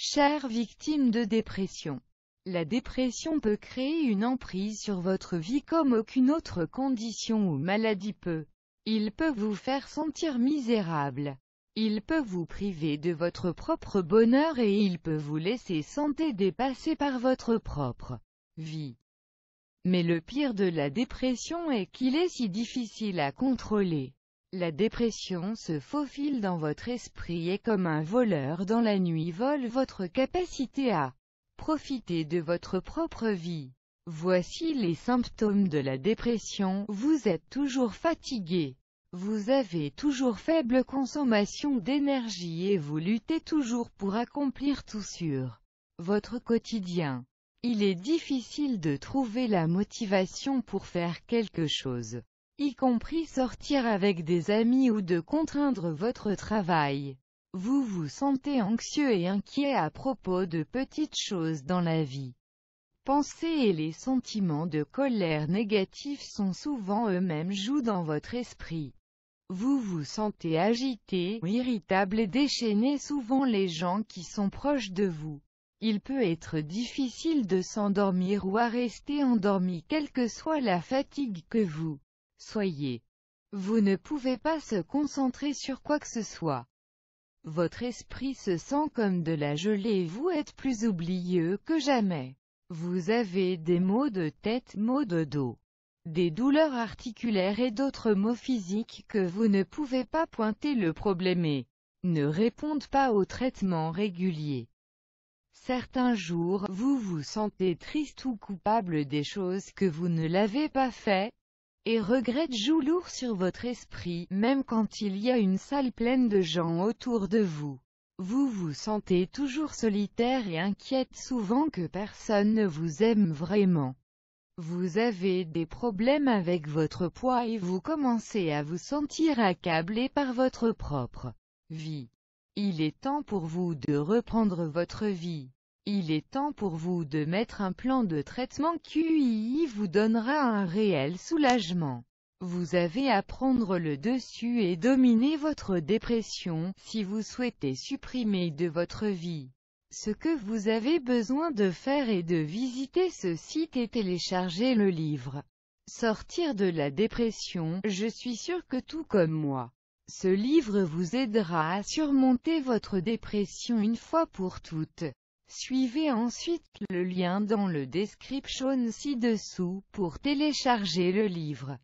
Chères victimes de dépression. La dépression peut créer une emprise sur votre vie comme aucune autre condition ou maladie peut. Il peut vous faire sentir misérable. Il peut vous priver de votre propre bonheur et il peut vous laisser sentir dépassé par votre propre vie. Mais le pire de la dépression est qu'il est si difficile à contrôler. La dépression se faufile dans votre esprit et comme un voleur dans la nuit vole votre capacité à profiter de votre propre vie. Voici les symptômes de la dépression. Vous êtes toujours fatigué. Vous avez toujours faible consommation d'énergie et vous luttez toujours pour accomplir tout sur votre quotidien. Il est difficile de trouver la motivation pour faire quelque chose, y compris sortir avec des amis ou de contraindre votre travail. Vous vous sentez anxieux et inquiet à propos de petites choses dans la vie. Pensées et les sentiments de colère négatifs sont souvent eux-mêmes jouent dans votre esprit. Vous vous sentez agité, irritable et déchaîné souvent les gens qui sont proches de vous. Il peut être difficile de s'endormir ou à rester endormi quelle que soit la fatigue que vous soyez. Vous ne pouvez pas se concentrer sur quoi que ce soit. Votre esprit se sent comme de la gelée et vous êtes plus oublieux que jamais. Vous avez des maux de tête, maux de dos, des douleurs articulaires et d'autres maux physiques que vous ne pouvez pas pointer le problème et ne répondent pas aux traitements réguliers. Certains jours, vous vous sentez triste ou coupable des choses que vous ne l'avez pas fait, et regret joue lourd sur votre esprit, même quand il y a une salle pleine de gens autour de vous. Vous vous sentez toujours solitaire et inquiète souvent que personne ne vous aime vraiment. Vous avez des problèmes avec votre poids et vous commencez à vous sentir accablé par votre propre vie. Il est temps pour vous de reprendre votre vie. Il est temps pour vous de mettre un plan de traitement qui vous donnera un réel soulagement. Vous avez à prendre le dessus et dominer votre dépression, si vous souhaitez supprimer de votre vie. Ce que vous avez besoin de faire est de visiter ce site et télécharger le livre. Sortir de la dépression, je suis sûr que tout comme moi, ce livre vous aidera à surmonter votre dépression une fois pour toutes. Suivez ensuite le lien dans le description ci-dessous pour télécharger le livre.